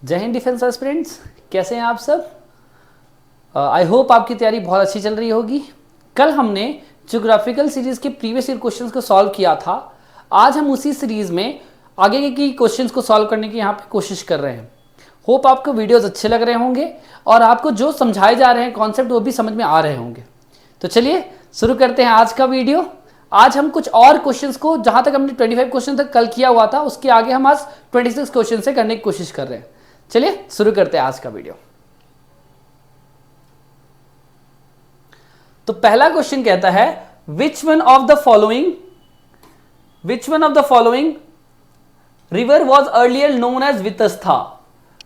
जय Hind defence aspirants, कैसे हैं आप सब। आई होप आपकी तैयारी बहुत अच्छी चल रही होगी। कल हमने ज्योग्राफिकल सीरीज के प्रीवियस ईयर क्वेश्चंस को सॉल्व किया था। आज हम उसी सीरीज में आगे के क्वेश्चंस को सॉल्व करने की यहाँ पे कोशिश कर रहे हैं। होप आपको वीडियोस अच्छे लग रहे होंगे और आपको जो समझाए जा रहे हैं कॉन्सेप्ट वो भी समझ में आ रहे होंगे। तो चलिए शुरू करते हैं आज का वीडियो। आज हम कुछ और क्वेश्चंस को, जहां तक हमने 25 क्वेश्चन तक कल किया हुआ था, उसके आगे हम आज 26 क्वेश्चन से करने की कोशिश कर रहे हैं। चलिए शुरू करते हैं आज का वीडियो। तो पहला क्वेश्चन कहता है which one of the following river was earlier known as Vitasta.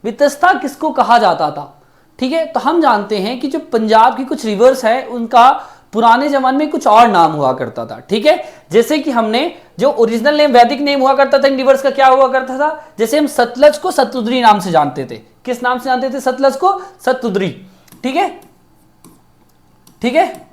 Vitasta किसको कहा जाता था? ठीक है, तो हम जानते हैं कि जो पंजाब की कुछ रिवर्स है उनका पुराने जमाने में कुछ और नाम हुआ करता था। ठीक है, जैसे कि हमने जो ओरिजिनल नेम, वैदिक नेम हुआ करता था इन रिवर्स का, क्या हुआ करता था? जैसे हम सतलज को सतुद्री नाम से जानते थे। किस नाम से जानते थे सतलज को? सतुद्री। ठीक है, ठीक है।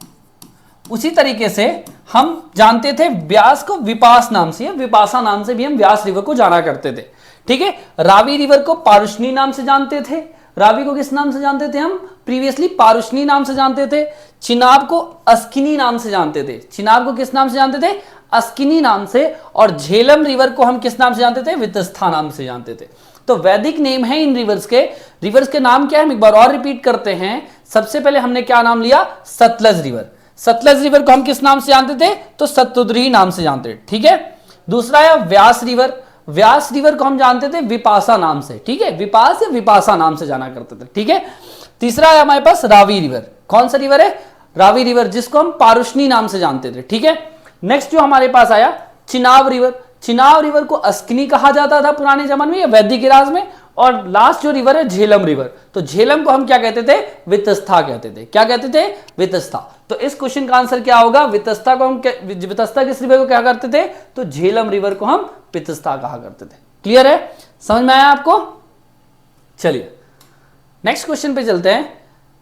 उसी तरीके से हम जानते थे व्यास को विपास नाम से, विपासा नाम से भी हम व्यास रिवर को जाना करते थे। ठीक है, रावी रिवर को पारुष्णी नाम से जानते थे। रावी को किस नाम से जानते थे हम? प्रीवियसली पारुष्णी नाम से जानते थे। चिनाब को अस्किनी नाम से जानते थे। चिनाब को किस नाम से जानते थे? अस्किनी नाम से। और झेलम रिवर को हम किस नाम से जानते थे? वितस्था नाम से जानते थे। तो वैदिक नेम है इन रिवर्स के नाम क्या है? हम एक बार और रिपीट करते हैं। सबसे पहले हमने क्या नाम लिया? सतलज रिवर। सतलज रिवर को हम किस नाम से जानते थे? तो सतुद्री नाम से जानते थे। ठीक है, दूसरा है व्यास रिवर। व्यास रिवर को हम जानते थे विपासा नाम से। ठीक है, विपास या विपासा नाम से जाना करते थे। ठीक है, तीसरा है हमारे पास रावी रिवर। कौन सा रिवर है? रावी रिवर, जिसको हम पारुष्णी नाम से जानते थे। ठीक है, नेक्स्ट जो हमारे पास आया चिनाब रिवर। चिनाब रिवर को अस्किनी कहा जाता था पुराने जमाने में या वैदिक इतिहास में। और लास्ट जो रिवर है झेलम रिवर, तो झेलम को हम क्या कहते थे? वितस्था कहते थे। क्या कहते थे? वितस्था। तो इस क्वेश्चन का आंसर क्या होगा? वितस्था को हम, वितस्था किस रिवर को क्या करते थे? तो झेलम रिवर को हम वितस्था कहा करते थे। क्लियर है? समझ में आया आपको? चलिए नेक्स्ट क्वेश्चन पे चलते हैं।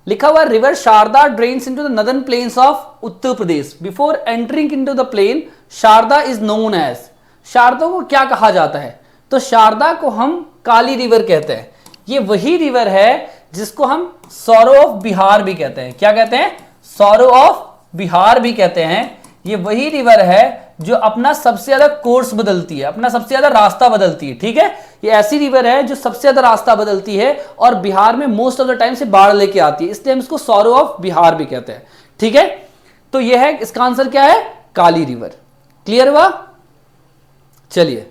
लिखा हुआ river Sharda drains into the northern plains of Uttar Pradesh. Before entering into the plain Sharda is known as. Sharda को क्या कहा जाता है? तो शारदा को हम काली रिवर कहते हैं। ये वही रिवर है जिसको हम सौरो ऑफ बिहार भी कहते हैं। क्या कहते हैं? सौरो ऑफ बिहार भी कहते हैं। ये वही रिवर है जो अपना सबसे ज्यादा कोर्स बदलती है, अपना सबसे ज्यादा रास्ता बदलती है। ठीक है, ये ऐसी रिवर है जो सबसे ज्यादा रास्ता बदलती है और बिहार में मोस्ट ऑफ द टाइम से बाढ़ लेके आती है, इसलिए हम इसको सौरो ऑफ बिहार भी कहते हैं। ठीक है, तो ये है, इसका आंसर क्या है? काली रिवर। क्लियर हुआ? चलिए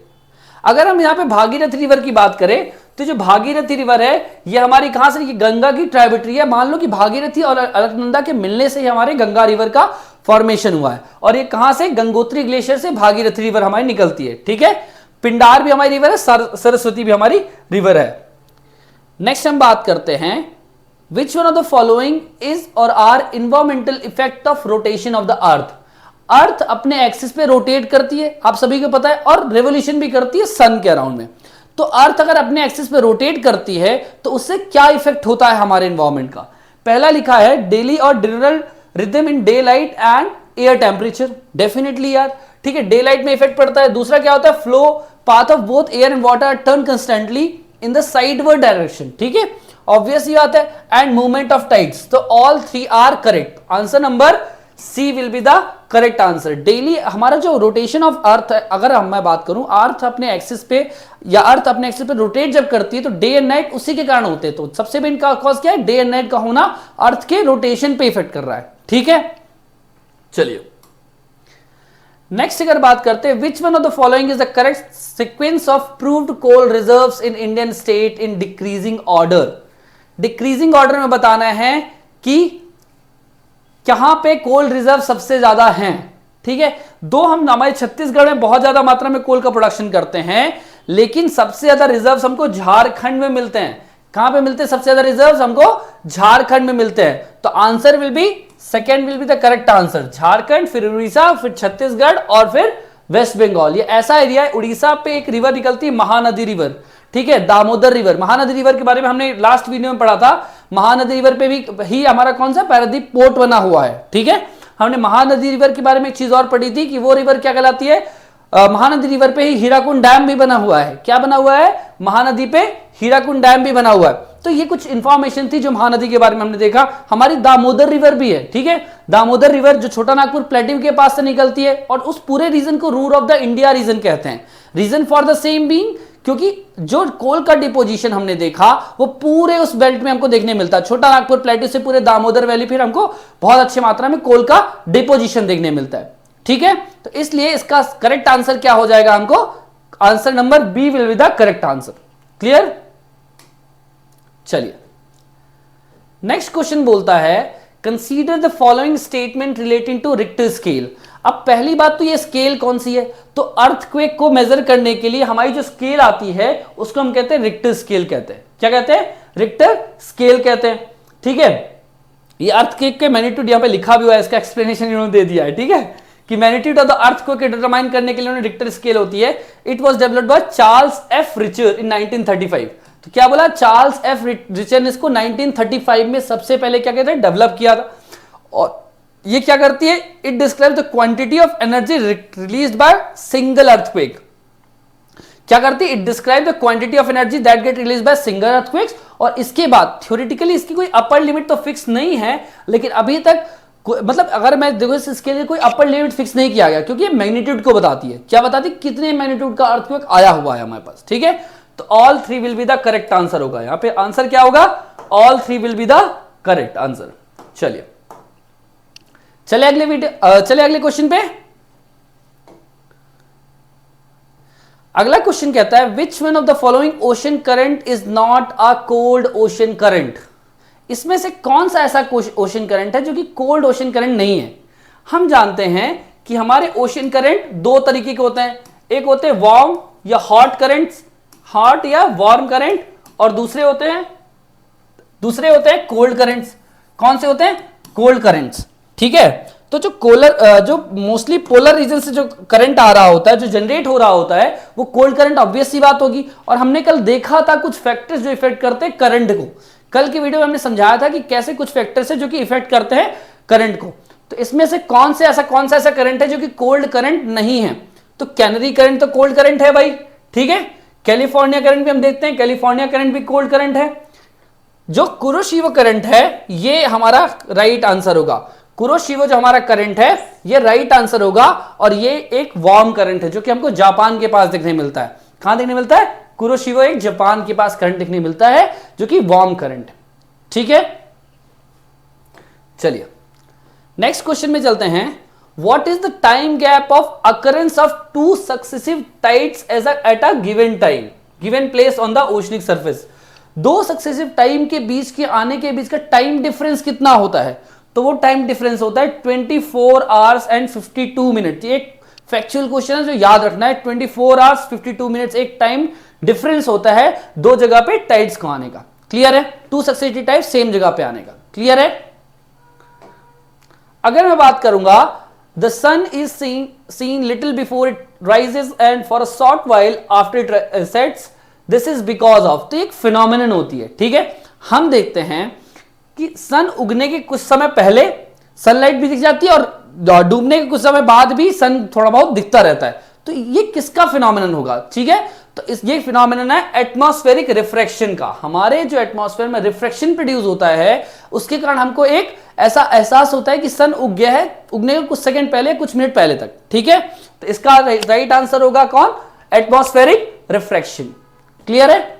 अगर हम यहां पे भागीरथी रिवर की बात करें तो जो भागीरथी रिवर है ये हमारी कहां से? ये गंगा की ट्राइब्यूटरी है। मान लो कि भागीरथी और अलकनंदा के मिलने से ही हमारे गंगा रिवर का फॉर्मेशन हुआ है। और ये कहां से? गंगोत्री ग्लेशियर से भागीरथी रिवर हमारी निकलती है। ठीक है, पिंडार भी हमारी रिवर है, सरस्वती भी हमारी रिवर है। नेक्स्ट हम बात करते हैं which one of the following is और are environmental effect of rotation of the earth. Earth अपने एक्सिस पे रोटेट करती है, आप सभी को पता है, और रेवोल्यूशन भी करती है सन के अराउंड में। तो अर्थ अगर अपने एक्सिस पे रोटेट करती है तो उससे क्या इफेक्ट होता है हमारे एनवायरमेंट का? पहला लिखा है डेली और diurnal rhythm in day light and air temperature. Definitely यार, ठीक है, डे लाइट में इफेक्ट पड़ता है। दूसरा क्या होता है? Flow path of both air and water turn constantly in the sideward direction. ठीक है, ऑब्वियस ये आता है। And movement of tides. तो all three are correct. Answer number C will be the correct answer. Daily हमारा जो rotation of earth है, अगर मैं बात करूं, अर्थ अपने एक्सिस पे या अर्थ अपने एक्सिस पे रोटेट जब करती है तो डे एंड नाइट उसी के कारण होते हैं। तो सबसे मेन का कॉज क्या है? डे एंड नाइट का होना अर्थ के रोटेशन पे इफेक्ट कर रहा है। ठीक है, चलिए नेक्स्ट अगर बात करते हैं which one of the following is the correct sequence of proved coal reserves in Indian state in decreasing order. Decreasing order में बताना है कि कहां पे कोल रिजर्व सबसे ज्यादा हैं। ठीक है, दो हम हमारे छत्तीसगढ़ में बहुत ज्यादा मात्रा में कोल का प्रोडक्शन करते हैं, लेकिन सबसे ज्यादा रिजर्व हमको झारखंड में मिलते हैं। कहां पे मिलते हैं सबसे ज्यादा रिजर्व? हमको झारखंड में मिलते हैं। तो answer will be second will be the correct answer. Jharkhand, फिर उड़ीसा, फिर छत्तीसगढ़ और फिर वेस्ट बंगाल। ये ऐसा एरिया है, उड़ीसा पे एक रिवर निकलती है महानदी रिवर। ठीक है, दामोदर रिवर। महानदी रिवर के बारे में हमने लास्ट वीडियो में पढ़ा था। महानदी रिवर पे भी ही हमारा कौन सा पारादीप पोर्ट बना हुआ है। ठीक है, हमने महानदी रिवर के बारे में एक चीज और पढ़ी थी कि वो रिवर क्या कहलाती है? महानदी रिवर पे ही हीराकुंड डैम भी बना हुआ है। क्या बना हुआ है? महानदी पे हीराकुंड डैम भी बना हुआ है। तो ये कुछ इंफॉर्मेशन थी जो महानदी के बारे में हमने देखा। हमारी दामोदर रिवर भी है, ठीक है, दामोदर रिवर जो छोटा नागपुर प्लेटिव के पास से निकलती है, और उस पूरे रीजन को Ruhr of the India region कहते हैं। Reason for the same being, क्योंकि जो कोल का डिपोजिशन हमने देखा वो पूरे उस बेल्ट में हमको देखने मिलता है। छोटा नागपुर प्लेटिव से पूरे दामोदर वैली फिर हमको बहुत अच्छी मात्रा में कोल का डिपोजिशन देखने मिलता है, ठीक है। तो इसलिए इसका करेक्ट आंसर क्या हो जाएगा? हमको answer number B will be the correct answer. Clear? चलिए नेक्स्ट क्वेश्चन बोलता है consider the following statement relating to Richter scale. अब पहली बात तो ये स्केल कौन सी है? तो अर्थक्वेक को मेजर करने के लिए हमारी जो स्केल आती है उसको हम कहते हैं रिक्टर स्केल कहते हैं। क्या कहते हैं? रिक्टर स्केल कहते हैं, ठीक है। ये अर्थक्वेक के मैग्नीट्यूड यहां पे लिखा भी हुआ है, इसका एक्सप्लेनेशन इन्होंने दे दिया है, ठीक है, कि magnitude of the earthquake determine करने के लिए उन्होंने रिक्टर स्केल होती है। It was developed by Charles F Richter in 1935। तो क्या बोला? चार्ल्स एफ रिचर ने इसको 1935 में सबसे पहले क्या कहते हैं? डेवलप किया था। और ये क्या करती है? It describe the quantity of energy released by single earthquake. क्या करती है? It describe the quantity of energy that get released by single earthquakes. और इसके बाद थ्योरेटिकली इसकी कोई अपर लिमिट तो फिक्स नहीं है, लेकिन अभी तक मतलब अगर मैं देखो इसके लिए कोई अपर लिमिट फिक्स नहीं किया गया, क्योंकि ये मैग्नीट्यूड को बताती है। क्या बताती है? कितने मैग्नीट्यूड का अर्थक्वेक आया हुआ है हमारे पास, ठीक है। तो all three will be the correct answer होगा। यहां पे आंसर क्या होगा? All three will be the correct answer. चलिए चले अगले क्वेश्चन पे। अगला क्वेश्चन कहता है which one of the following ocean current is not a cold ocean current. इसमें से कौन सा ऐसा ओशन करंट है जो कि कोल्ड ओशन करंट नहीं है? हम जानते हैं कि हमारे ओशन करंट दो तरीके के होते हैं। एक होते हैं वार्म या हॉट करंट्स, हॉट या वार्म करंट, और दूसरे होते हैं कोल्ड करंट्स। कौन से होते हैं? कोल्ड करंट्स, ठीक है। तो जो मोस्टली पोलर रीजन से जो करंट आ रहा होता है, जो जनरेट हो रहा होता है, वो कोल्ड करंट ऑब्वियस सी बात होगी। और हमने कल देखा था कुछ फैक्टर्स जो इफेक्ट करते हैं करंट को। कल की वीडियो में हमने समझाया था कि कैसे कुछ फैक्टर्स है जो कि इफेक्ट करते हैं करंट को। तो इसमें से कौन सा ऐसा करंट है जो कि कोल्ड करंट नहीं है? तो कैनरी करंट तो कोल्ड करंट है भाई, ठीक है। कैलिफोर्निया करंट भी हम देखते हैं, कैलिफोर्निया करंट भी कोल्ड करंट है। जो कुरोशिवा करंट है ये हमारा राइट आंसर होगा। कुरोशिवा जो हमारा करंट है ये राइट आंसर होगा। और ये एक वार्म करंट है जो कि हमको जापान के पास देखने मिलता है। कहां देखने मिलता है? कुरोशिवा एक जापान के पास करंट देखने मिलता है जो कि वार्म करंट है, ठीक है। चलिए नेक्स्ट क्वेश्चन में चलते हैं। What is the time gap of occurrence of two successive tides at a given place on the oceanic surface. दो सक्सेसिव टाइम के बीच के आने के बीच का टाइम डिफरेंस कितना होता है? तो वो टाइम डिफरेंस होता है 24 आवर्स एंड 52 मिनट। ये एक फैक्चुअल क्वेश्चन है जो याद रखना है। 24 आवर्स 52 मिनट्स एक टाइम डिफरेंस होता है दो जगह पे टाइड्स को आने का। क्लियर है? टू सक्सेसिव टाइड्स सेम जगह पे आने का। क्लियर है? अगर मैं बात करूंगा the sun is seen little before it rises and for a short while after it sets, this is because of. तो एक फिनोमिनन होती है, ठीक है। हम देखते हैं कि सन उगने के कुछ समय पहले सनलाइट भी दिख जाती है और डूबने के कुछ समय बाद भी सन थोड़ा बहुत दिखता रहता है। तो ये किसका फिनोमिनन होगा? ठीक है, तो ये फिनोमिनन है एटमॉस्फेरिक रिफ्रैक्शन का। हमारे जो एटमॉस्फेयर में रिफ्रैक्शन प्रोड्यूस होता है उसके कारण हमको एक ऐसा एहसास होता है कि सन उग गया है, उगने के कुछ सेकंड पहले, कुछ मिनट पहले तक। ठीक है, तो इसका राइट आंसर होगा कौन? Atmospheric refraction. क्लियर है?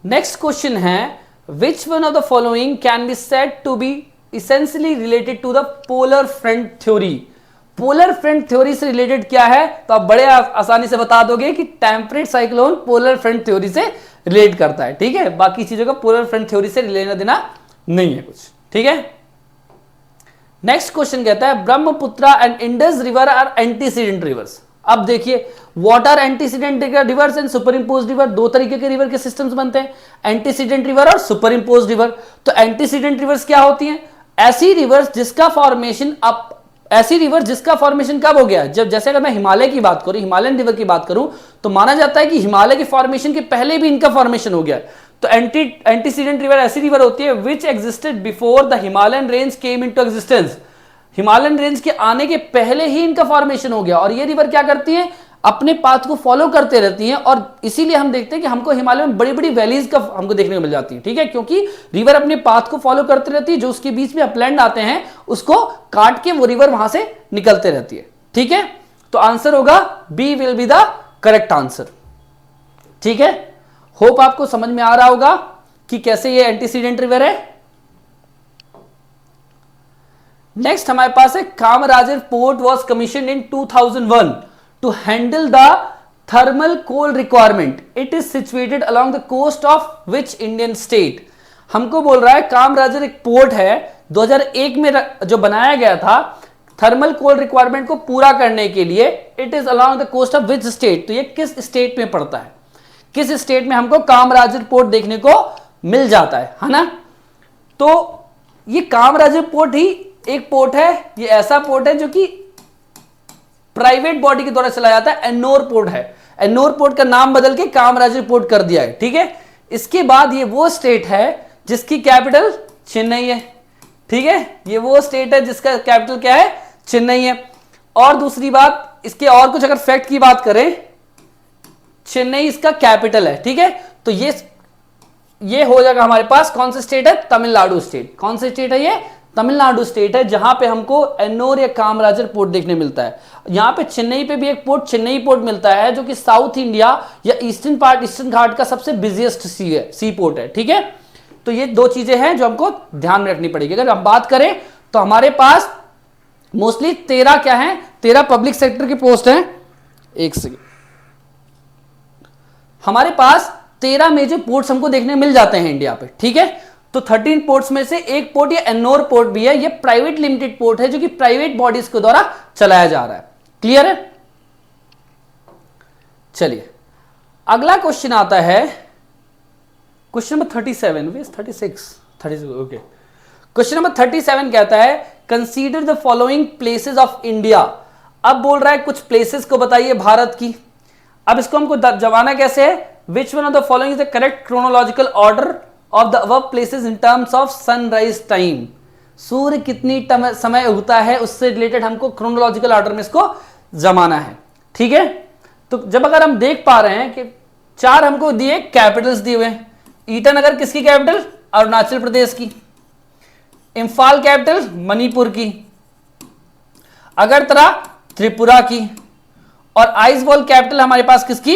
नेक्स्ट क्वेश्चन है which one of the following can be said to be essentially related to the polar front theory. Polar front theory से रिलेटेड क्या है? तो आप बड़े आसानी से बता दोगे कि temperate cyclone polar front theory से रिलेट करता है। ठीक है, बाकी चीजों का पोलर फ्रंट थ्योरी से लेना देना नहीं है कुछ। ठीक है, नेक्स्ट क्वेश्चन कहता है Brahmaputra and Indus river are antecedent rivers. अब देखिए what are antecedent rivers and super impose river. दो तरीके के रिवर के सिस्टम्स बनते हैं, एंटीसीडेंट रिवर और सुपर इम्पोज रिवर। तो एंटीसीडेंट रिवर्स क्या होती हैं? ऐसी रिवर्स जिसका फॉर्मेशन कब हो गया? जब, जैसे अगर मैं हिमालय की बात करूं, हिमालयन रिवर की बात करूं, तो माना जाता है कि हिमालय के फॉर्मेशन के पहले भी इनका फॉर्मेशन हो गया। तो एंटीसीडेंट रिवर ऐसी रिवर होती है which existed before the Himalayan range came into existence. Himalayan range के आने के पहले ही इनका फॉर्मेशन हो गया, और ये रिवर क्या करती है, अपने पाथ को फॉलो करते रहती हैं, और इसीलिए हम देखते हैं कि हमको हिमालय में बड़ी बड़ी वैलीज का हमको देखने को मिल जाती है। ठीक है, क्योंकि रिवर अपने पाथ को फॉलो करती रहती है, जो उसके बीच में अपलैंड आते हैं उसको काट के वो रिवर वहां से निकलते रहती है। ठीक है, तो आंसर होगा B will be the correct answer. ठीक है, होप आपको समझ में आ रहा होगा कि कैसे ये एंटीसीडेंट रिवर है। नेक्स्ट हमारे पास है Kamarajar port was commission in 2001 to handle the thermal coal requirement. It is situated along the coast of which Indian state? हमको बोल रहा है कामराजर एक पोर्ट है 2001 में जो बनाया गया था थर्मल कोल रिक्वायरमेंट को पूरा करने के लिए। It is along the coast of which state? तो ये किस स्टेट में पड़ता है, किस स्टेट में हमको कामराजर पोर्ट देखने को मिल जाता है ना। तो ये कामराजर पोर्ट ही एक पोर्ट है, ये ऐसा पोर्ट है जो कि प्राइवेट बॉडी के द्वारा चलाया जाता है। एन्नोर पोर्ट है, एन्नोर पोर्ट का नाम बदल के कामराजर पोर्ट कर दिया है। ठीक है, इसके बाद ये वो स्टेट है जिसकी कैपिटल चेन्नई है। ठीक है, ये वो स्टेट है जिसका कैपिटल क्या है, चेन्नई है। और दूसरी बात, इसके और कुछ अगर फैक्ट की बात करें, चेन्नई इसका कैपिटल है। ठीक है, तो ये हो जाएगा हमारे पास कौन सा स्टेट है, तमिलनाडु स्टेट। कौन सा स्टेट है ये, तमिलनाडु स्टेट है, जहां पे हमको एन्नोर या कामराजर पोर्ट देखने मिलता है। यहां पे चेन्नई पे भी एक पोर्ट, चेन्नई पोर्ट मिलता है, जो कि साउथ इंडिया या ईस्टर्न पार्ट, ईस्टर्न घाट का सबसे बिजिएस्ट सी पोर्ट है। ठीक है, तो ये दो चीजें हैं जो हमको ध्यान में रखनी पड़ेगी। अगर हम बात करें तो हमारे पास मोस्टली 13 क्या है, 13 पब्लिक सेक्टर की पोस्ट है। एक सेकेंड, हमारे पास 13 मेजर पोर्ट्स हमको देखने मिल जाते हैं इंडिया पे। ठीक है, तो 13 पोर्ट्स में से एक पोर्ट ये एन्नोर पोर्ट भी है। ये प्राइवेट लिमिटेड पोर्ट है जो कि प्राइवेट बॉडीज के द्वारा चलाया जा रहा है। क्लियर है? चलिए अगला क्वेश्चन आता है, question number 37, 36 okay. Question number 37 कहता है consider the following places of India. अब बोल रहा है कुछ प्लेसेस को बताइए भारत की। अब इसको हमको जमाना कैसे है, which one of the following is the correct chronological order of the above places in terms of sunrise time. सूर्य कितनी समय उगता है उससे रिलेटेड हमको क्रोनोलॉजिकल ऑर्डर में इसको जमाना है। ठीक है, तो जब अगर हम देख पा रहे हैं कि 4 हमको दिए कैपिटल्स दिए हुए हैं। ईटानगर किसकी कैपिटल, अरुणाचल प्रदेश की। इंफाल कैपिटल मणिपुर की। अगरतला त्रिपुरा की। और आइजवॉल कैपिटल हमारे पास किसकी,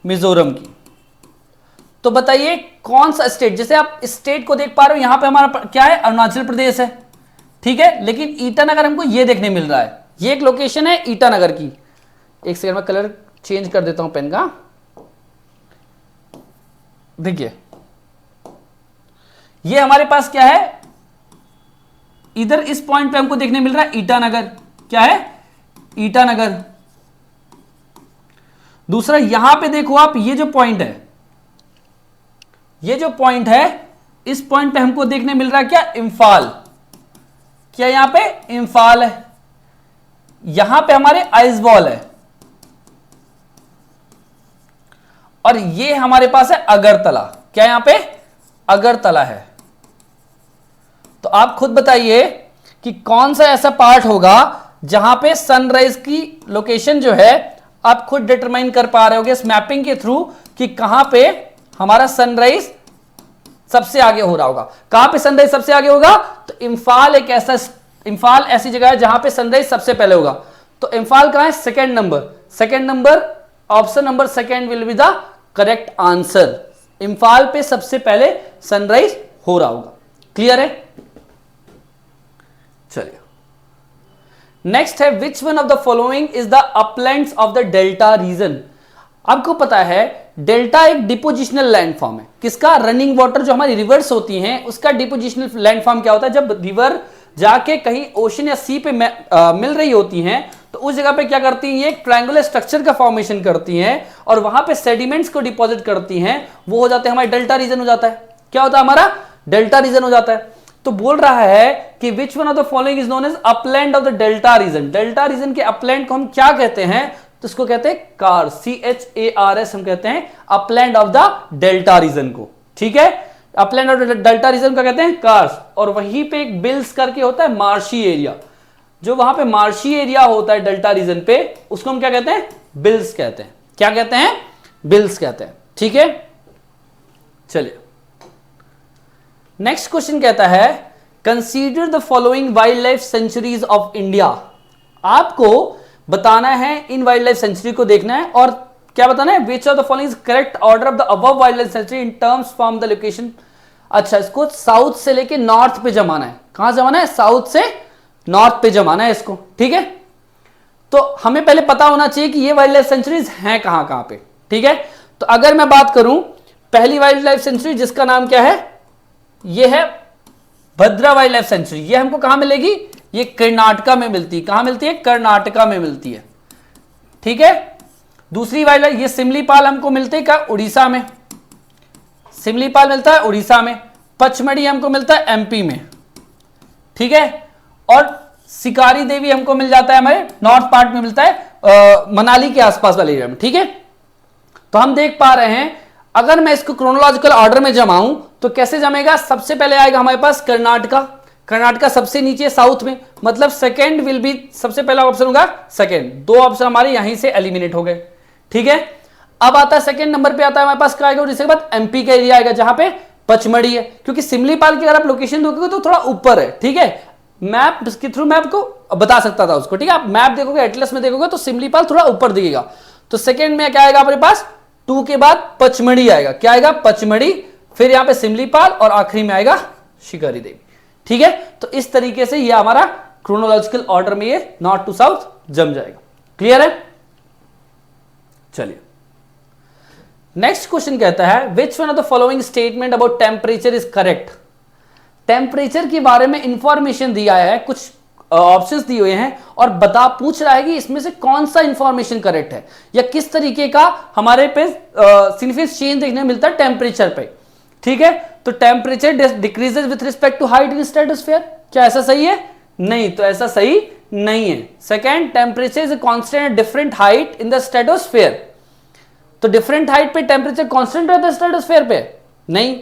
मिजोरम की। तो बताइए कौन सा स्टेट, जैसे आप स्टेट को देख पा रहे हो यहां पे हमारा क्या है, अरुणाचल प्रदेश है। ठीक है, लेकिन ईटानगर हमको ये देखने मिल रहा है, ये एक लोकेशन है ईटानगर की। एक सेकंड में कलर चेंज कर देता हूं पेन का। देखिए ये हमारे पास क्या है, इधर इस पॉइंट पे हमको देखने मिल रहा है ईटानगर। क्या है, ईटानगर। दूसरा यहां पे देखो आप, ये जो पॉइंट है, ये जो पॉइंट है, इस पॉइंट पे हमको देखने मिल रहा है क्या, इंफाल। क्या यहां पे इंफाल है, यहां पे हमारे आइजवॉल है, और ये हमारे पास है अगरतला। क्या यहां पे अगरतला है। तो आप खुद बताइए कि कौन सा ऐसा पार्ट होगा जहां पे सनराइज की लोकेशन जो है आप खुद डिटरमाइन कर पा रहे होगे इस मैपिंग के थ्रू कि कहां पे हमारा सनराइज सबसे आगे हो रहा होगा। कहां पे सनराइज सबसे आगे होगा, तो इंफाल एक ऐसा, इंफाल ऐसी जगह है जहां पे सनराइज सबसे पहले होगा। तो इंफाल कहां है, second number. Second number, option number second will be the correct answer. Imphal पे सबसे पहले सनराइज हो रहा होगा। क्लियर है? चलिए नेक्स्ट है, which one of the following is the uplands of the delta region. आपको पता है डेल्टा एक डिपोजिशनल लैंडफॉर्म है। किसका, रनिंग वाटर जो हमारी रिवर्स होती हैं उसका डिपोजिशनल लैंडफॉर्म क्या होता है, जब रिवर जाके कहीं ओशन या सी पे मिल रही होती हैं तो उस जगह पे क्या करती हैं, ये एक ट्रायंगुलर स्ट्रक्चर का फॉर्मेशन करती हैं और वहां पे सेडिमेंट्स को डिपॉजिट करती हैं। वो हो जाते हैं हमारे डेल्टा रीजन हो जाता है। क्या होता है हमारा, डेल्टा रीजन हो जाता है। तो बोल रहा है कि which one of the following is known as upland of the delta region. Delta region के अपलैंड को हम क्या कहते हैं, तो इसको कहते हैं कार्स, CHARS हम कहते हैं upland of the delta region को। ठीक है, upland of the delta region का कहते हैं कार्स। और वहीं पे एक बिल्स करके होता है मार्शी एरिया। जो वहां पे मार्शी एरिया होता है डेल्टा रीजन पे, उसको हम क्या कहते हैं? बिल्स कहते हैं। क्या कहते हैं? बिल्स कहते हैं। ठीक है, चलिए नेक्स्ट क्वेश्चन कहता है consider the following wild life sanctuaries of India. आपको बताना है, इन वाइल्ड लाइफ सेंचुरी को देखना है और क्या बताना है? Which of the following is correct order of the above wild life sanctuary in terms from the location. अच्छा, इसको साउथ से लेके नॉर्थ पे जमाना है। कहां जमाना है? साउथ से नॉर्थ पे जमाना है इसको। ठीक है, तो हमें पहले पता होना चाहिए कि ये वाइल्ड लाइफ सेंचुरीज हैं कहां कहां पे। ठीक है, तो अगर मैं बात करूं पहली वाइल्ड लाइफ सेंचुरी जिसका नाम क्या है? ये है भद्रा वाइल्ड लाइफ सेंचुरी। ये हमको कहां मिलेगी? ये कर्नाटका में मिलती है। कहां मिलती है? कर्नाटका में मिलती है। ठीक है, दूसरी वाइल्ड लाइफ ये सिमलीपाल हमको मिलते हैं क्या? उड़ीसा में। सिमलीपाल मिलता है उड़ीसा में। पचमढ़ी हमको मिलता है एमपी में। ठीक है, और शिकारी देवी हमको मिल जाता है हमारे नॉर्थ पार्ट में मिलता है, मनाली के आसपास वाले एरिया में। ठीक है, तो हम देख पा रहे हैं अगर मैं इसको क्रोनोलॉजिकल ऑर्डर में जमाऊं तो कैसे जमेगा? सबसे पहले आएगा हमारे पास कर्नाटका। कर्नाटका सबसे नीचे साउथ में, मतलब सेकंड विल बी, सबसे पहला ऑप्शन होगा सेकंड। दो ऑप्शन हमारे यहीं से एलिमिनेट हो गए। ठीक है, अब आता है सेकंड नंबर पे आता है हमारे पास क्या आएगा? इसके बाद एमपी का एरिया आएगा जहां पे पचमढ़ी है, क्योंकि सिमलीपाल की अगर आप लोकेशन देखोगे तो थोड़ा ऊपर है। ठीक है, मैप के थ्रू मैं आपको बता सकता था उसको। ठीक है, आप मैप देखोगे, एटलस में देखोगे तो सिमलीपाल थोड़ा ऊपर दिखेगा। तो सेकंड में क्या आएगा हमारे पास? 2 के बाद पचमढ़ी आएगा। क्या आएगा? पचमढ़ी, फिर यहां पे सिमलीपाल और आखिरी में आएगा शिकारी देवी। ठीक है, तो इस तरीके से ये हमारा क्रोनोलॉजिकल ऑर्डर में ये नॉर्थ टू साउथ जम जाएगा। क्लियर है? चलिए नेक्स्ट क्वेश्चन कहता है which one of the following statement about temperature is correct. Temperature के बारे में इंफॉर्मेशन दिया है, कुछ ऑप्शंस दिए हुए हैं और पूछ रहा है कि इसमें से कौन सा इंफॉर्मेशन करेक्ट है या किस तरीके का हमारे पे सिग्निफिकेंट चेंज देखने मिलता है टेम्परेचर पे। ठीक है, तो temperature decreases with respect to height in stratosphere. क्या ऐसा सही है? नहीं, तो ऐसा सही नहीं है। Second, temperature is constant at different height in the stratosphere. तो डिफरेंट हाइट पे टेम्परेचर कांस्टेंट रहता है स्ट्रेटोस्फीयर पे? नहीं।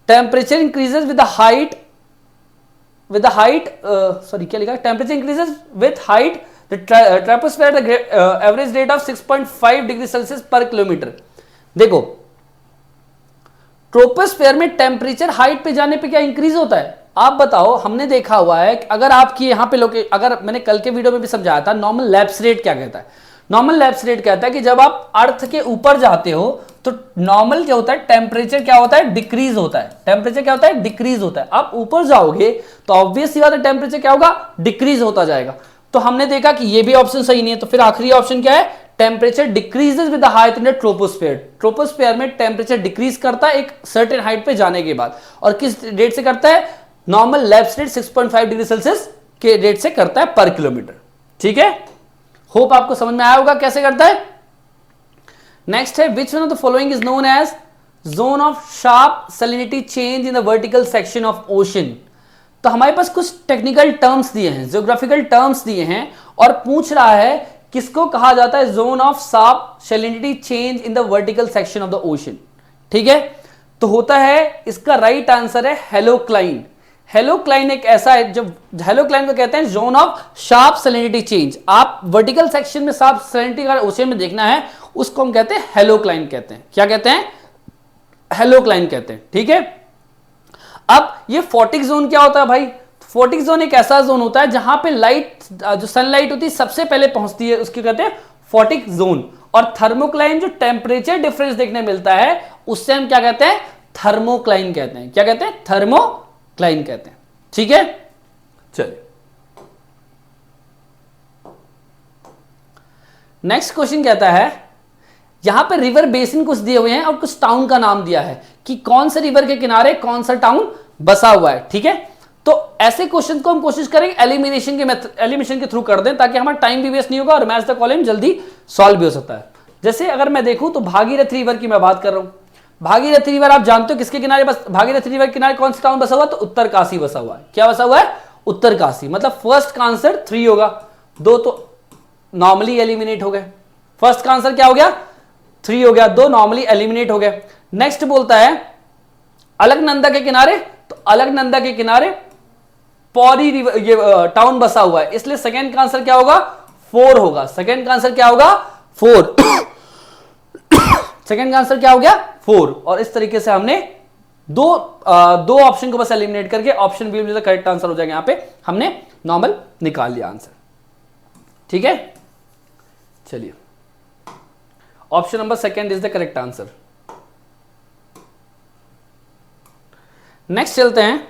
Temperature increases with the height, sorry क्या लिखा है? Temperature increases with height the troposphere the average rate of 6.5 degree Celsius पर किलोमीटर। देखो, ट्रोपोस्फीयर में टेम्परेचर हाइट पे जाने पे क्या इंक्रीज होता है? आप बताओ। हमने देखा हुआ है कि अगर आपकी यहां पे अगर मैंने कल के वीडियो में भी समझाया था, नॉर्मल लैप्स रेट क्या कहता है? नॉर्मल लैप्स रेट कहता है कि जब आप अर्थ के ऊपर जाते हो तो नॉर्मल क्या होता है? टेम्परेचर क्या होता है? डिक्रीज होता है। टेम्परेचर क्या होता है? डिक्रीज होता है। आप ऊपर जाओगे तो ऑब्वियस सी बात है टेम्परेचर क्या होगा? डिक्रीज होता जाएगा। तो हमने देखा कि ये भी ऑप्शन सही नहीं है, तो फिर आखिरी ऑप्शन क्या है? Temperature decreases with the height in the troposphere. Troposphere में टेम्परेचर डिक्रीज करता है एक सर्टेन हाइट पे जाने के बाद, और किस रेट से करता है? Normal lapse rate 6.5 degree Celsius के रेट से करता है पर किलोमीटर। ठीक है, होप आपको समझ में आया होगा कैसे करता है। नेक्स्ट है which one of the following is known as zone of sharp salinity change in the vertical section of ocean. तो हमारे पास कुछ टेक्निकल टर्म्स दिए हैं, ज्योग्राफिकल टर्म्स दिए हैं और पूछ रहा है किसको कहा जाता है? Zone of sharp salinity change in the vertical section of the ocean. ठीक है, तो होता है इसका राइट आंसर है हेलोक्लाइन। हेलोक्लाइन एक ऐसा है, जब हेलोक्लाइन को कहते हैं zone of sharp salinity change. आप वर्टिकल सेक्शन में शार्प सैलिनिटी का ओशन में देखना है, उसको हम कहते हैं हेलोक्लाइन कहते हैं। क्या कहते हैं? हेलोक्लाइन कहते हैं। ठीक है, अब ये फोटिक जोन क्या होता है भाई? फोटिक जोन एक ऐसा जोन होता है जहां पे लाइट, जो सनलाइट होती है सबसे पहले पहुंचती है, उसकी कहते हैं फोटिक जोन। और थर्मोक्लाइन जो टेम्परेचर डिफरेंस देखने मिलता है उससे हम क्या कहते हैं? थर्मोक्लाइन कहते हैं। क्या कहते हैं? थर्मोक्लाइन कहते हैं। ठीक है, चलिए नेक्स्ट क्वेश्चन कहता है, यहां पे रिवर बेसिन कुछ दिए हुए हैं और कुछ टाउन का नाम दिया है कि कौन से रिवर के किनारे कौन सा टाउन बसा हुआ है। ठीक है, तो ऐसे क्वेश्चन को हम कोशिश करेंगे एलिमिनेशन के थ्रू कर दें ताकि हमारा टाइम भी वेस्ट नहीं होगा और मैच द कॉलम जल्दी सॉल्व भी हो सकता है। जैसे अगर मैं देखूं तो भागीरथी रिवर की मैं बात कर रहा हूं। भागीरथी रिवर आप जानते हो किसके किनारे बस, भागीरथी रिवर के किनारे कौन सा टाउन बसा हुआ है? तो उत्तर काशी बसा हुआ है। क्या बसा हुआ है? उत्तर काशी। मतलब फर्स्ट का आंसर 3 होगा, 2 तो नॉर्मली एलिमिनेट हो गए। फर्स्ट का आंसर क्या हो गया? 3 हो गया, 2 नॉर्मली एलिमिनेट हो गए। नेक्स्ट बोलता है अलकनंदा के किनारे, तो अलकनंदा के किनारे पौरी ये टाउन बसा हुआ है, इसलिए सेकंड का आंसर क्या होगा 4 होगा। सेकंड का आंसर क्या होगा 4। सेकंड का आंसर क्या हो गया 4। और इस तरीके से हमने दो ऑप्शन को बस एलिमिनेट करके ऑप्शन बी में करेक्ट आंसर हो जाएगा। यहां पे हमने नॉर्मल निकाल लिया आंसर। ठीक है, चलिए option number second is the correct answer. Next चलते हैं।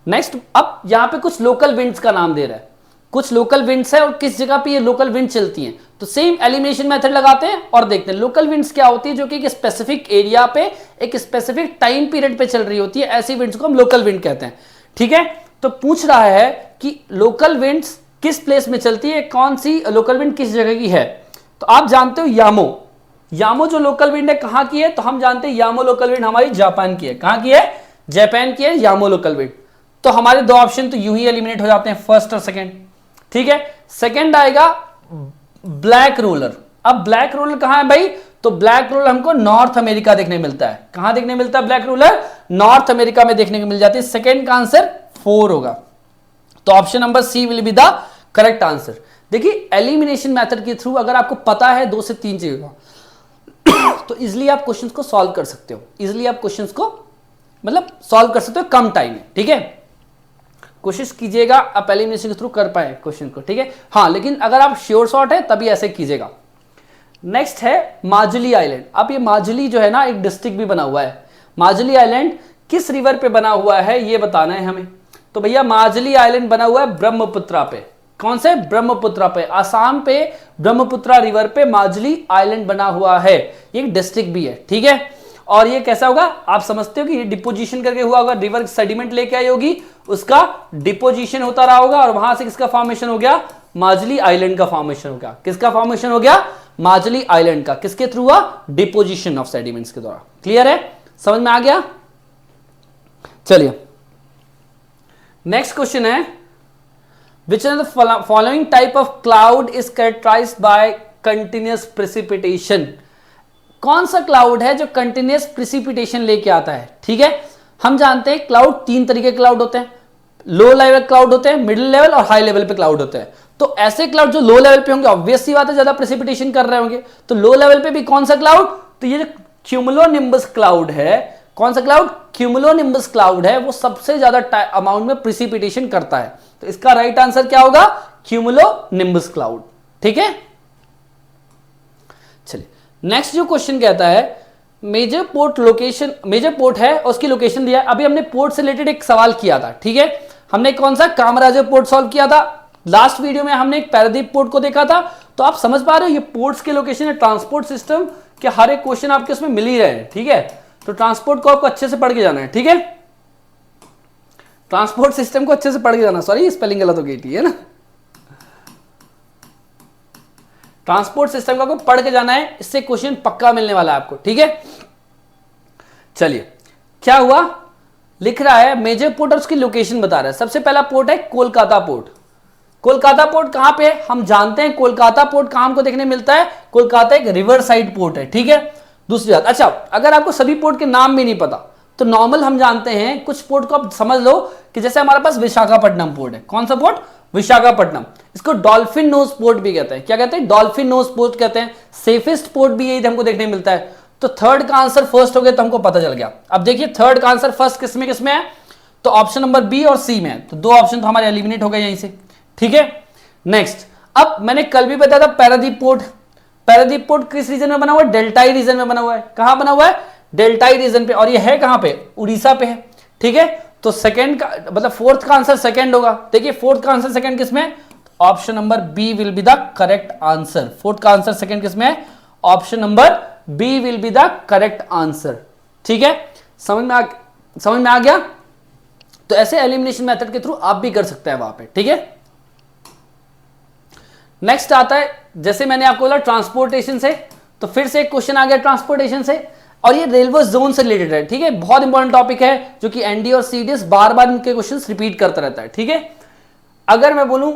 नेक्स्ट, अब यहां पे कुछ लोकल विंड्स का नाम दे रहा है, कुछ लोकल विंड्स है और किस जगह पे ये लोकल विंड चलती हैं। तो सेम एलिमिनेशन मेथड लगाते हैं और देखते हैं लोकल विंड्स क्या होती है, जो कि एक स्पेसिफिक एरिया पे एक स्पेसिफिक टाइम पीरियड पे चल रही होती है। ऐसी विंड्स को हम लोकल विंड कहते हैं। ठीक है, तो पूछ रहा है कि लोकल विंड्स किस प्लेस में चलती है, कौन सी लोकल विंड किस जगह की है। तो आप जानते हो यामो जो लोकल विंड है कहां की है, तो हम जानते हैं यामो लोकल विंड हमारी जापान की है। कहां की है, जापान की है यामो लोकल विंड। तो हमारे दो ऑप्शन तो यूं ही एलिमिनेट हो जाते हैं, फर्स्ट और सेकंड। ठीक है, सेकंड आएगा ब्लैक रोलर। अब ब्लैक रोलर कहां है भाई, तो ब्लैक रोलर हमको नॉर्थ अमेरिका देखने मिलता है। कहां देखने मिलता है ब्लैक रोलर, नॉर्थ अमेरिका में देखने को मिल जाती है। सेकंड का आंसर 4 होगा। तो option number C will be the correct answer. देखिए एलिमिनेशन मेथड के थ्रू अगर आपको पता है 2 से 3 चीजों तो इजिली आप क्वेश्चंस को सॉल्व कर सकते हो, इजिली आप क्वेश्चंस को मतलब सॉल्व कर सकते हो कम टाइम में। ठीक है, कोशिश कीजिएगा आप एलिमिनेशन के थ्रू कर पाए क्वेश्चन को। ठीक है, हाँ, लेकिन अगर आप श्योर शॉट है तभी ऐसे कीजिएगा। नेक्स्ट है माजुली आइलैंड। अब ये माजुली जो है ना एक डिस्ट्रिक्ट भी बना हुआ है। माजुली आइलैंड किस रिवर पे बना हुआ है ये बताना है हमें। तो भैया माजुली आइलैंड बना हुआ है ब्रह्मपुत्रा पे। कौन से, ब्रह्मपुत्रा पे, आसाम पे ब्रह्मपुत्रा रिवर पे माजुली आइलैंड बना हुआ है। ये एक डिस्ट्रिक्ट भी है। ठीक है, और ये कैसा होगा आप समझते हो कि ये डिपोजिशन करके हुआ होगा, रिवर सेडिमेंट लेके आई होगी, उसका डिपोजिशन होता रहा होगा और वहां से किसका फॉर्मेशन हो गया, माजुली आइलैंड का फॉर्मेशन हो गया। किसका फॉर्मेशन हो गया, माजुली आइलैंड का। किसके थ्रू हुआ, डिपोजिशन ऑफ सेडिमेंट्स के द्वारा। क्लियर है, समझ में आ गया। चलिए नेक्स्ट क्वेश्चन है, which of the following type of cloud is characterized by continuous precipitation. कौन सा क्लाउड है जो कंटिन्यूअस प्रेसिपिटेशन लेके आता है। ठीक है, हम जानते हैं क्लाउड 3 तरीके के क्लाउड होते हैं, लो लेवल क्लाउड होते हैं, मिडिल लेवल और हाई लेवल पे क्लाउड होते हैं। तो ऐसे क्लाउड जो लो लेवल पे होंगे ऑब्वियस सी बात है ज्यादा प्रेसिपिटेशन कर रहे होंगे। तो लो लेवल पे भी कौन सा क्लाउड, तो ये जो क्यूमुलोनिम्बस क्लाउड है, कौन सा क्लाउड, क्यूमुलोनिम्बस क्लाउड है, वो सबसे ज्यादा अमाउंट में प्रेसिपिटेशन करता है। तो इसका राइट आंसर क्या होगा, क्यूमुलोनिम्बस क्लाउड। ठीक है, चलिए नेक्स्ट जो क्वेश्चन कहता है major port location, major port है और उसकी लोकेशन दिया है। अभी हमने पोर्ट से रिलेटेड एक सवाल किया था। ठीक है, हमने कौन सा, कामराजर पोर्ट सॉल्व किया था। लास्ट वीडियो में हमने एक पैरादीप पोर्ट को देखा था। तो आप समझ पा रहे हो ये पोर्ट्स के लोकेशन है, ट्रांसपोर्ट सिस्टम के हर एक क्वेश्चन आपके उसमें मिल ही रहे हैं। ठीक है, तो ट्रांसपोर्ट को आपको अच्छे से पढ़ के जाना है। ठीक है, ट्रांसपोर्ट सिस्टम को अच्छे से पढ़ के जाना। सॉरी स्पेलिंग गलत हो गई थी, है ना। ट्रांसपोर्ट सिस्टम का आपको पढ़ के जाना है, इससे क्वेश्चन पक्का मिलने वाला है आपको। ठीक है, चलिए क्या हुआ, लिख रहा है मेजर पोर्ट और उसकी लोकेशन बता रहा है। सबसे पहला पोर्ट है कोलकाता पोर्ट। कोलकाता पोर्ट कहां पे है, हम जानते हैं कोलकाता पोर्ट कहां हमको देखने मिलता है, कोलकाता एक रिवर साइड पोर्ट है। ठीक है, दूसरी बात, अच्छा अगर आपको सभी पोर्ट के नाम भी नहीं पता तो नॉर्मल हम जानते हैं कुछ पोर्ट को आप समझ लो कि जैसे हमारे पास विशाखापट्टनम पोर्ट है। कौन सा पोर्ट, विशाखापट्टनम। इसको डॉल्फिन नोज पोर्ट भी कहते हैं। क्या कहते हैं, डॉल्फिन नोज पोर्ट कहते हैं। सेफेस्ट पोर्ट भी यही हमको देखने मिलता है। तो थर्ड का आंसर फर्स्ट हो गया तो हमको पता चल गया। अब देखिए थर्ड का आंसर फर्स्ट किसमें है, तो ऑप्शन नंबर बी और सी में है। तो 2 ऑप्शन तो हमारे एलिमिनेट हो गए यहीं से। ठीक है, नेक्स्ट, अब मैंने कल भी बताया था पैरादीप पोर्ट। पैरादीप पोर्ट किस रीजन में बना हुआ है, डेल्टाई रीजन में बना हुआ है। कहां बना हुआ है, डेल्टाई रीजन पे, और ये है कहां पे, उड़ीसा पे है। ठीक है, तो सेकंड का मतलब फोर्थ का आंसर सेकंड होगा। देखिए फोर्थ का आंसर सेकंड किसमें, option number B will be the correct answer. Fourth का आंसर सेकंड किसमें है, option number B will be the correct answer. ठीक है, समझ में आ गया। तो ऐसे एलिमिनेशन मेथड के थ्रू आप भी कर सकते हैं वहां पे। ठीक है, नेक्स्ट आता है, जैसे मैंने आपको बोला ट्रांसपोर्टेशन से, तो फिर से एक क्वेश्चन आ गया ट्रांसपोर्टेशन से, और ये रेलवे जोन से रिलेटेड है। ठीक है, बहुत इंपॉर्टेंट टॉपिक है जो कि एनडी और सीडीएस बार बार इनके क्वेश्चंस रिपीट करता रहता है। ठीक है, अगर मैं बोलूं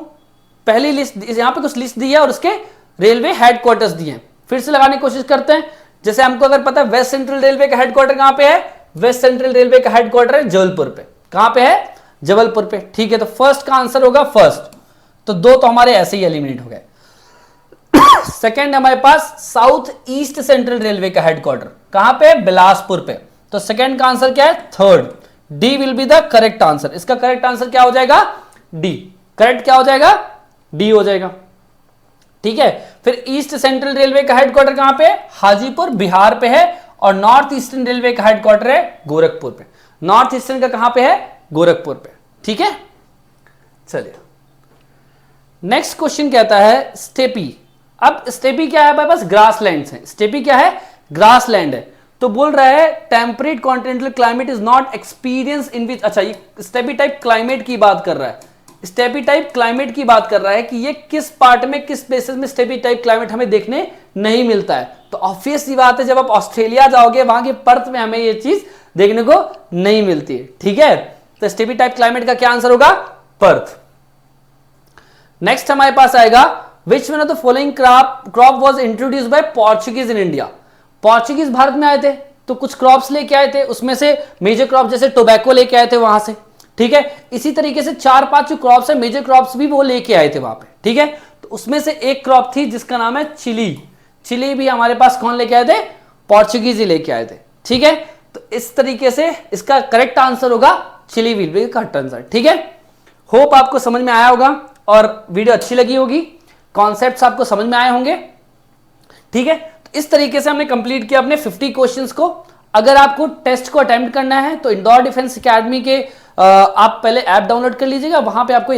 पहली लिस्ट, यहां पे कुछ लिस्ट दी है और उसके रेलवे हेडक्वार्टर्स दिए हैं, फिर से लगाने की कोशिश करते हैं। जैसे हमको अगर पता है वेस्ट सेंट्रल रेलवे का हेडक्वार्टर कहां पे है, वेस्ट सेंट्रल रेलवे का हेडक्वार्टर है जबलपुर पे। कहां पे है? जबलपुर पे। ठीक है, तो फर्स्ट का आंसर होगा फर्स्ट, तो 2 तो हमारे ऐसे ही एलिमिनेट हो गए। सेकेंड हमारे पास साउथ ईस्ट सेंट्रल रेलवे का हेडक्वार्टर कहां पे? बिलासपुर पे। तो सेकेंड का आंसर क्या है? Third, D will be the correct answer. इसका करेक्ट आंसर क्या हो जाएगा? डी। करेक्ट क्या हो जाएगा? डी हो जाएगा। ठीक है, फिर ईस्ट सेंट्रल रेलवे का हेडक्वार्टर कहां पे? हाजीपुर, बिहार पे है। और नॉर्थ ईस्टर्न रेलवे का हेडक्वार्टर है गोरखपुर पे। नॉर्थ ईस्टर्न का कहां पे है? गोरखपुर पे। ठीक है, चलिए नेक्स्ट क्वेश्चन कहता है स्टेपी। अब स्टेपी क्या है? हमारे पास ग्रासलैंड्स हैं। स्टेपी क्या है? ग्रासलैंड है। तो बोल रहा है temperate continental climate is not experience in which, अच्छा ये स्टेपी टाइप क्लाइमेट की बात कर रहा है। स्टेपी टाइप क्लाइमेट की बात कर रहा है कि ये किस पार्ट में, किस प्लेसेस में स्टेपी टाइप क्लाइमेट हमें देखने नहीं मिलता है। तो ऑब्वियस सी बात है, जब आप ऑस्ट्रेलिया जाओगे वहां के पर्थ में हमें ये चीज देखने को नहीं मिलती है। ठीक है, तो स्टेपी टाइप क्लाइमेट का क्या आंसर होगा? पर्थ। नेक्स्ट हमारे पास आएगा विच one of the following crop was introduced by Portuguese in India. Portuguese Bharat में आए थे तो कुछ क्रॉप्स लेके आए थे, उसमें से मेजर क्रॉप जैसे टोबैको लेके आए थे वहां से। ठीक है, इसी तरीके से 4-5 जो क्रॉप्स है मेजर क्रॉप्स भी वो लेके आए थे वहां पे। ठीक है, तो उसमें से एक क्रॉप थी जिसका नाम है चिली। चिली भी हमारे पास कौन लेके आए थे? पोर्चुगीज ही लेके आए थे। ठीक है, तो इस तरीके से इसका करेक्ट आंसर होगा Chile will be correct answer. ठीक है, होप आपको समझ में आया होगा और वीडियो अच्छी लगी होगी, कॉन्सेप्ट्स आपको समझ में आए होंगे। ठीक है, तो इस तरीके से हमने कंप्लीट किया अपने 50 क्वेश्चंस को। अगर आपको टेस्ट को अटेम्प्ट करना है तो इंदौर डिफेंस एकेडमी के आप पहले ऐप डाउनलोड कर लीजिएगा, वहां पे आपको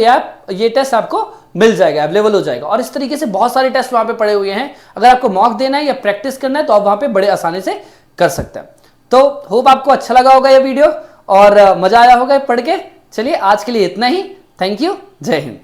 ये टेस्ट आपको मिल जाएगा, अवेलेबल हो जाएगा। और इस तरीके से बहुत सारे टेस्ट वहां पे पड़े हुए हैं। अगर आपको मॉक देना है या प्रैक्टिस करना है तो आप वहां पे बड़े आसानी से कर सकते हैं। तो होप आपको अच्छा लगा होगा ये वीडियो और मजा आया होगा पढ़ के। चलिए आज के लिए इतना ही। थैंक यू, जय हिंद।